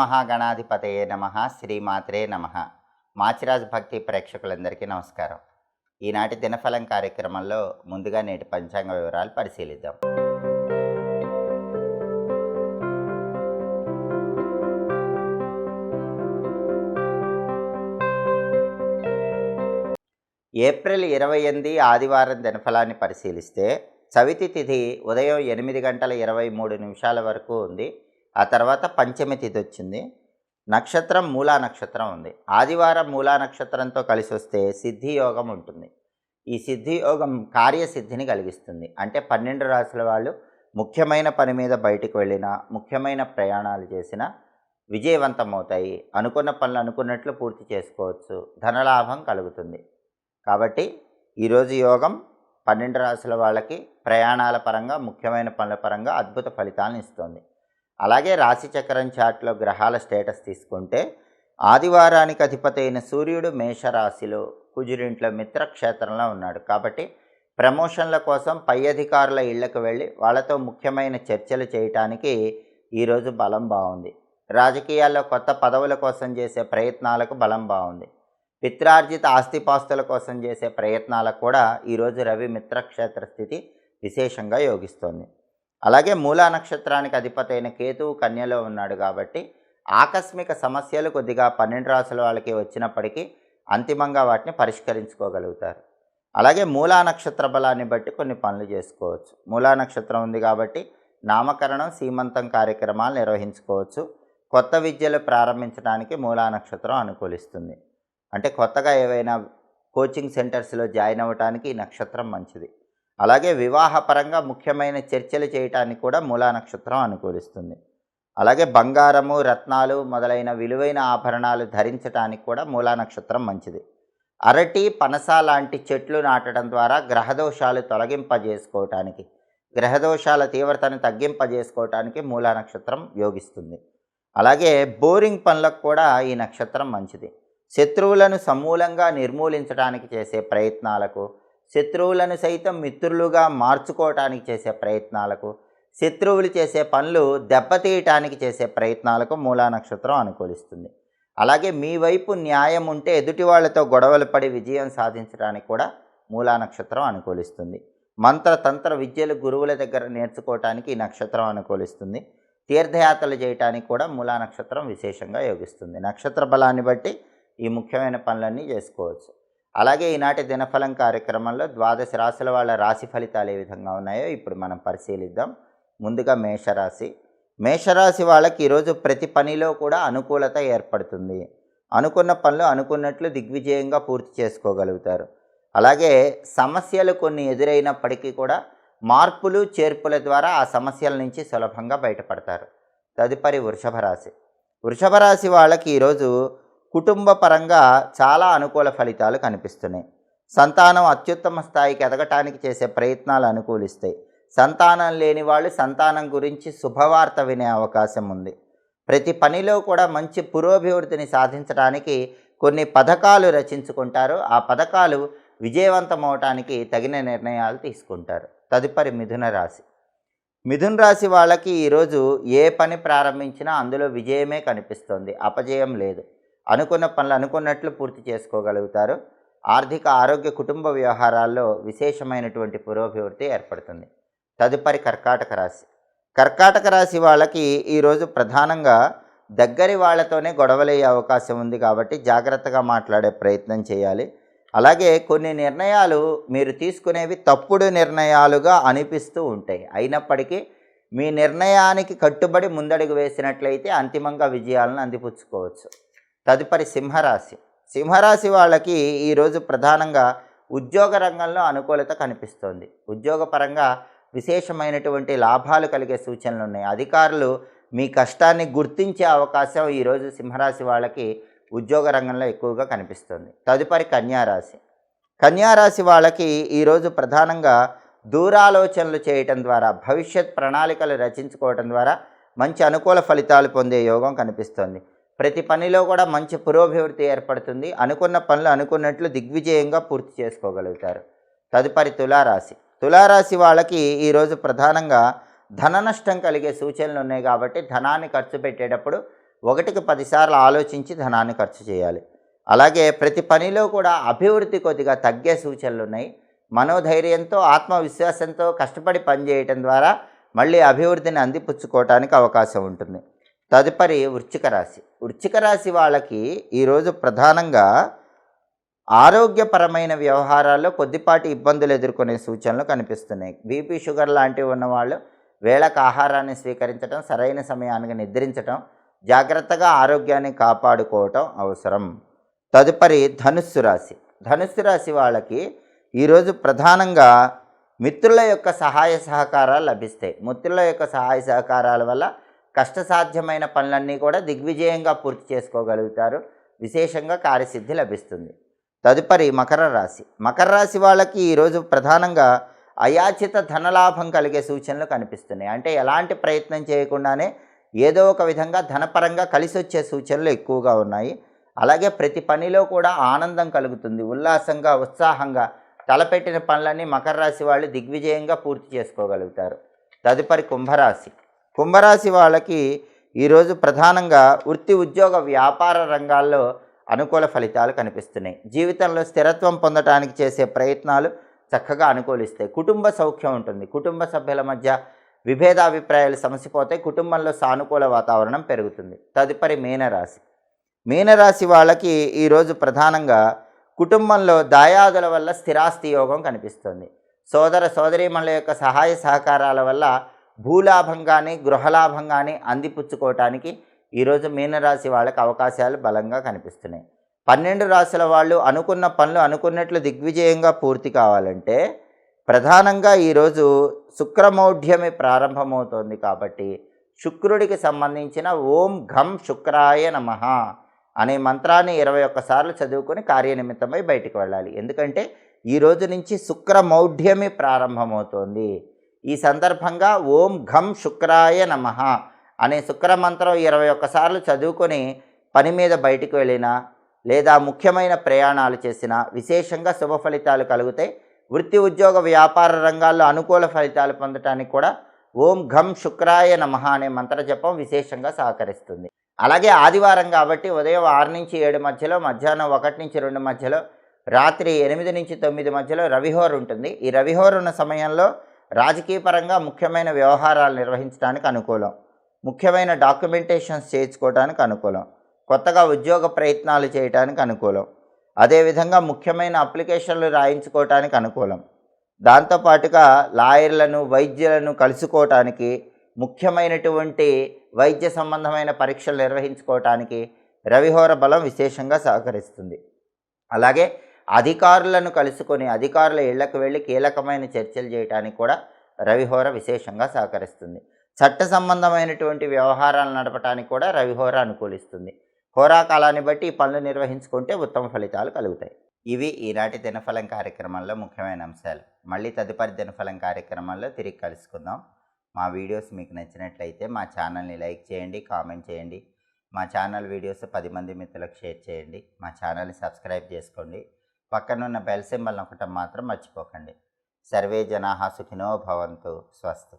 మహాగణాధిపతయే నమః. శ్రీమాత్రే నమః. మాచిరాజ్ భక్తి ప్రేక్షకులందరికీ నమస్కారం. ఈనాటి దినఫలం కార్యక్రమంలో ముందుగా నేటి పంచాంగ వివరాలు పరిశీలిద్దాం. ఏప్రిల్ 28 ఆదివారం దినఫలాన్ని పరిశీలిస్తే చవితి తిథి ఉదయం 8:23 వరకు ఉంది. ఆ తర్వాత పంచమి తిథి వచ్చింది. నక్షత్రం మూలా నక్షత్రం ఉంది. ఆదివారం మూలా నక్షత్రంతో కలిసి వస్తే సిద్ధి యోగం ఉంటుంది. ఈ సిద్ధి యోగం కార్యసిద్ధిని కలిగిస్తుంది. అంటే 12 రాశుల వాళ్ళు ముఖ్యమైన పని మీద బయటకు వెళ్ళినా, ముఖ్యమైన ప్రయాణాలు చేసినా విజయవంతమవుతాయి. అనుకున్న పనులు అనుకున్నట్లు పూర్తి చేసుకోవచ్చు. ధనలాభం కలుగుతుంది. కాబట్టి ఈరోజు యోగం 12 రాశుల వాళ్ళకి ప్రయాణాల పరంగా, ముఖ్యమైన పనుల పరంగా అద్భుత ఫలితాలను ఇస్తుంది. అలాగే రాశిచక్రం చార్ట్లో గ్రహాల స్టేటస్ తీసుకుంటే ఆదివారానికి అధిపతి అయిన సూర్యుడు మేషరాశిలో కుజురింట్లో మిత్రక్షేత్రంలో ఉన్నాడు. కాబట్టి ప్రమోషన్ల కోసం పై అధికారుల ఇళ్లకు వెళ్ళి వాళ్ళతో ముఖ్యమైన చర్చలు చేయటానికి ఈరోజు బలం బాగుంది. రాజకీయాల్లో కొత్త పదవుల కోసం చేసే ప్రయత్నాలకు బలం బాగుంది. పిత్రార్జిత ఆస్తిపాస్తుల కోసం చేసే ప్రయత్నాలకు కూడా ఈరోజు రవి మిత్రక్షేత్ర స్థితి విశేషంగా యోగిస్తోంది. అలాగే మూలా నక్షత్రానికి అధిపతి అయిన కేతువు కన్యలో ఉన్నాడు. కాబట్టి ఆకస్మిక సమస్యలు కొద్దిగా 12 రాశుల వాళ్ళకి వచ్చినప్పటికీ అంతిమంగా వాటిని పరిష్కరించుకోగలుగుతారు. అలాగే మూలా నక్షత్ర బలాన్ని బట్టి కొన్ని పనులు చేసుకోవచ్చు. మూలా నక్షత్రం ఉంది కాబట్టి నామకరణం, సీమంతం కార్యక్రమాలు నిర్వహించుకోవచ్చు. కొత్త విద్యలు ప్రారంభించడానికి మూలా నక్షత్రం అనుకూలిస్తుంది. అంటే కొత్తగా ఏవైనా కోచింగ్ సెంటర్స్లో జాయిన్ అవ్వడానికి ఈ నక్షత్రం మంచిది. అలాగే వివాహపరంగా ముఖ్యమైన చర్చలు చేయటానికి కూడా మూలా నక్షత్రం అనుకూలిస్తుంది. అలాగే బంగారము, రత్నాలు మొదలైన విలువైన ఆభరణాలు ధరించడానికి కూడా మూలా నక్షత్రం మంచిది. అరటి, పనస లాంటి చెట్లు నాటడం ద్వారా గ్రహదోషాలు తొలగింపజేసుకోవటానికి, గ్రహదోషాల తీవ్రతను తగ్గింపజేసుకోవటానికి మూలా నక్షత్రం యోగిస్తుంది. అలాగే బోరింగ్ పనులకు కూడా ఈ నక్షత్రం మంచిది. శత్రువులను సమూలంగా నిర్మూలించడానికి చేసే ప్రయత్నాలకు, శత్రువులను సైతం మిత్రులుగా మార్చుకోవటానికి చేసే ప్రయత్నాలకు, శత్రువులు చేసే పనులు దెబ్బతీయటానికి చేసే ప్రయత్నాలకు మూలా నక్షత్రం అనుకూలిస్తుంది. అలాగే మీ వైపు న్యాయం ఉంటే ఎదుటి వాళ్ళతో గొడవలు పడి విజయం సాధించడానికి కూడా మూలా నక్షత్రం అనుకూలిస్తుంది. మంత్రతంత్ర విద్యలు గురువుల దగ్గర నేర్చుకోవటానికి ఈ నక్షత్రం అనుకూలిస్తుంది. తీర్థయాత్రలు చేయటానికి కూడా మూలా నక్షత్రం విశేషంగా యోగిస్తుంది. నక్షత్ర బలాన్ని బట్టి ఈ ముఖ్యమైన పనులన్నీ చేసుకోవచ్చు. అలాగే ఈనాటి దినఫలం కార్యక్రమంలో 12 రాశుల వాళ్ళ రాశి ఫలితాలు ఏ విధంగా ఉన్నాయో ఇప్పుడు మనం పరిశీలిద్దాం. ముందుగా మేషరాశి. మేషరాశి వాళ్ళకి ఈరోజు ప్రతి పనిలో కూడా అనుకూలత ఏర్పడుతుంది. అనుకున్న పనులు అనుకున్నట్లు దిగ్విజయంగా పూర్తి చేసుకోగలుగుతారు. అలాగే సమస్యలు కొన్ని ఎదురైనప్పటికీ కూడా మార్పులు చేర్పుల ద్వారా ఆ సమస్యల నుంచి సులభంగా బయటపడతారు. తదుపరి వృషభ రాశి. వృషభ రాశి వాళ్ళకి ఈరోజు కుటుంబ పరంగా చాలా అనుకూల ఫలితాలు కనిపిస్తున్నాయి. సంతానం అత్యుత్తమ స్థాయికి ఎదగటానికి చేసే ప్రయత్నాలు అనుకూలిస్తాయి. సంతానం లేని వాళ్ళు సంతానం గురించి శుభవార్త వినే అవకాశం ఉంది. ప్రతి పనిలో కూడా మంచి పురోభివృద్ధిని సాధించడానికి కొన్ని పథకాలు రచించుకుంటారు. ఆ పథకాలు విజయవంతం అవటానికి తగిన నిర్ణయాలు తీసుకుంటారు. తదుపరి మిథున రాశి. మిథున రాశి వాళ్ళకి ఈరోజు ఏ పని ప్రారంభించినా అందులో విజయమే కనిపిస్తుంది, అపజయం లేదు. అనుకున్న పనులు అనుకున్నట్లు పూర్తి చేసుకోగలుగుతారు. ఆర్థిక, ఆరోగ్య, కుటుంబ వ్యవహారాల్లో విశేషమైనటువంటి పురోభివృద్ధి ఏర్పడుతుంది. తదుపరి కర్కాటక రాశి. కర్కాటక రాశి వాళ్ళకి ఈరోజు ప్రధానంగా దగ్గరి వాళ్ళతోనే గొడవలయ్యే అవకాశం ఉంది. కాబట్టి జాగ్రత్తగా మాట్లాడే ప్రయత్నం చేయాలి. అలాగే కొన్ని నిర్ణయాలు మీరు తీసుకునేవి తప్పుడు నిర్ణయాలుగా అనిపిస్తూ ఉంటాయి. అయినప్పటికీ మీ నిర్ణయానికి కట్టుబడి ముందడుగు వేసినట్లయితే అంతిమంగా విజయాలను అందిపుచ్చుకోవచ్చు. తదుపరి సింహరాశి. సింహరాశి వాళ్ళకి ఈరోజు ప్రధానంగా ఉద్యోగ రంగంలో అనుకూలత కనిపిస్తోంది. ఉద్యోగపరంగా విశేషమైనటువంటి లాభాలు కలిగే సూచనలు ఉన్నాయి. అధికారులు మీ కష్టాన్ని గుర్తించే అవకాశం ఈరోజు సింహరాశి వాళ్ళకి ఉద్యోగ రంగంలో ఎక్కువగా కనిపిస్తుంది. తదుపరి కన్యారాశి. కన్యారాశి వాళ్ళకి ఈరోజు ప్రధానంగా దూరాలోచనలు చేయటం ద్వారా, భవిష్యత్ ప్రణాళికలు రచించుకోవటం ద్వారా మంచి అనుకూల ఫలితాలు పొందే యోగం కనిపిస్తోంది. ప్రతి పనిలో కూడా మంచి పురోభివృద్ధి ఏర్పడుతుంది. అనుకున్న పనులు అనుకున్నట్లు దిగ్విజయంగా పూర్తి చేసుకోగలుగుతారు. తదుపరి తులారాశి. తులారాశి వాళ్ళకి ఈరోజు ప్రధానంగా ధన నష్టం కలిగే సూచనలు ఉన్నాయి. కాబట్టి ధనాన్ని ఖర్చు పెట్టేటప్పుడు ఒకటికి 10 సార్లు ఆలోచించి ధనాన్ని ఖర్చు చేయాలి. అలాగే ప్రతి పనిలో కూడా అభివృద్ధి కొద్దిగా తగ్గే సూచనలు ఉన్నాయి. మనోధైర్యంతో ఆత్మవిశ్వాసంతో కష్టపడి పనిచేయటం ద్వారా మళ్ళీ అభివృద్ధిని అందిపుచ్చుకోవటానికి అవకాశం ఉంటుంది. తదుపరి వృశ్చిక రాశి. వృశ్చిక రాశి వాళ్ళకి ఈరోజు ప్రధానంగా ఆరోగ్యపరమైన వ్యవహారాల్లో కొద్దిపాటి ఇబ్బందులు ఎదుర్కొనే సూచనలు కనిపిస్తున్నాయి. బీపీ షుగర్ లాంటివి ఉన్నవాళ్ళు వేళకు ఆహారాన్ని స్వీకరించడం, సరైన సమయానికి నిద్రించడం, జాగ్రత్తగా ఆరోగ్యాన్ని కాపాడుకోవటం అవసరం. తదుపరి ధనుస్సు రాశి. ధనుస్సు రాశి వాళ్ళకి ఈరోజు ప్రధానంగా మిత్రుల యొక్క సహాయ సహకారాలు లభిస్తాయి. మిత్రుల యొక్క సహాయ సహకారాల వల్ల కష్టసాధ్యమైన పనులన్నీ కూడా దిగ్విజయంగా పూర్తి చేసుకోగలుగుతారు. విశేషంగా కార్యసిద్ధి లభిస్తుంది. తదుపరి మకర రాశి. మకర రాశి వాళ్ళకి ఈరోజు ప్రధానంగా అయాచిత ధనలాభం కలిగే సూచనలు కనిపిస్తున్నాయి. అంటే ఎలాంటి ప్రయత్నం చేయకుండానే ఏదో ఒక విధంగా ధనపరంగా కలిసి వచ్చే సూచనలు ఎక్కువగా ఉన్నాయి. అలాగే ప్రతి పనిలో కూడా ఆనందం కలుగుతుంది. ఉల్లాసంగా, ఉత్సాహంగా తలపెట్టిన పనులన్నీ మకర రాశి వాళ్ళు దిగ్విజయంగా పూర్తి చేసుకోగలుగుతారు. తదుపరి కుంభరాశి. కుంభరాశి వాళ్ళకి ఈరోజు ప్రధానంగా వృత్తి, ఉద్యోగ, వ్యాపార రంగాల్లో అనుకూల ఫలితాలు కనిపిస్తున్నాయి. జీవితంలో స్థిరత్వం పొందడానికి చేసే ప్రయత్నాలు చక్కగా అనుకూలిస్తాయి. కుటుంబ సౌఖ్యం ఉంటుంది. కుటుంబ సభ్యుల మధ్య విభేదాభిప్రాయాలు సమసిపోతాయి. కుటుంబంలో సానుకూల వాతావరణం పెరుగుతుంది. తదుపరి మీనరాశి. మీనరాశి వాళ్ళకి ఈరోజు ప్రధానంగా కుటుంబంలో దాయాదుల వల్ల స్థిరాస్తి యోగం కనిపిస్తుంది. సోదర సోదరీమణుల యొక్క సహాయ సహకారాల వల్ల భూలాభం కానీ, గృహలాభం కానీ అందిపుచ్చుకోవటానికి ఈరోజు మీనరాశి వాళ్ళకి అవకాశాలు బలంగా కనిపిస్తున్నాయి. 12 రాశుల వాళ్ళు అనుకున్న పనులు అనుకున్నట్లు దిగ్విజయంగా పూర్తి కావాలంటే ప్రధానంగా ఈరోజు శుక్రమౌఢ్యమి ప్రారంభమవుతోంది. కాబట్టి శుక్రుడికి సంబంధించిన ఓం ఘం శుక్రాయ నమః అనే మంత్రాన్ని 21 సార్లు చదువుకొని కార్యనిమిత్తమై బయటికి వెళ్ళాలి. ఎందుకంటే ఈ రోజు నుంచి శుక్రమౌఢ్యమి ప్రారంభమవుతోంది. ఈ సందర్భంగా ఓం ఘం శుక్రాయ నమః అనే శుక్రమంత్రం 21 సార్లు చదువుకొని పని మీద బయటికి వెళ్ళినా లేదా ముఖ్యమైన ప్రయాణాలు చేసినా విశేషంగా శుభ ఫలితాలు కలుగుతాయి. వృత్తి, ఉద్యోగ, వ్యాపార రంగాల్లో అనుకూల ఫలితాలు పొందటానికి కూడా ఓం ఘం శుక్రాయ నమః అనే మంత్ర జపం విశేషంగా సహకరిస్తుంది. అలాగే ఆదివారం కాబట్టి ఉదయం 6 నుంచి 7 మధ్యలో, మధ్యాహ్నం 1 నుంచి 2 మధ్యలో, రాత్రి 8 నుంచి 9 మధ్యలో రవిహోర ఉంటుంది. ఈ రవిహోర ఉన్న సమయంలో రాజకీయపరంగా ముఖ్యమైన వ్యవహారాలు నిర్వహించడానికి అనుకూలం. ముఖ్యమైన డాక్యుమెంటేషన్స్ చేయించుకోవడానికి అనుకూలం. కొత్తగా ఉద్యోగ ప్రయత్నాలు చేయడానికి అనుకూలం. అదేవిధంగా ముఖ్యమైన అప్లికేషన్లు రాయించుకోవటానికి అనుకూలం. దాంతోపాటుగా లాయర్లను, వైద్యులను కలుసుకోవటానికి, ముఖ్యమైనటువంటి వైద్య సంబంధమైన పరీక్షలు నిర్వహించుకోవటానికి రవిహోర బలం విశేషంగా సహకరిస్తుంది. అలాగే అధికారులను కలుసుకొని అధికారుల ఇళ్లకు వెళ్ళి కీలకమైన చర్చలు చేయడానికి కూడా రవిహోర విశేషంగా సహకరిస్తుంది. చట్ట సంబంధమైనటువంటి వ్యవహారాలు నడపడానికి కూడా రవిహోర అనుకూలిస్తుంది. హోరాకాలాన్ని బట్టి ఈ పనులు నిర్వహించుకుంటే ఉత్తమ ఫలితాలు కలుగుతాయి. ఇవి ఈనాటి దినఫలం కార్యక్రమంలో ముఖ్యమైన అంశాలు. మళ్ళీ తదుపరి దినఫలం కార్యక్రమంలో తిరిగి కలుసుకుందాం. మా వీడియోస్ మీకు నచ్చినట్లయితే మా ఛానల్ని లైక్ చేయండి, కామెంట్ చేయండి. మా ఛానల్ వీడియోస్ 10 మంది మిత్రులకు షేర్ చేయండి. మా ఛానల్ని సబ్స్క్రైబ్ చేసుకోండి. పక్కనున్న బెల్ సింబల్ నొక్కటం మాత్రం మర్చిపోకండి. సర్వే జనాః సుఖినో భవంతు. స్వస్తి.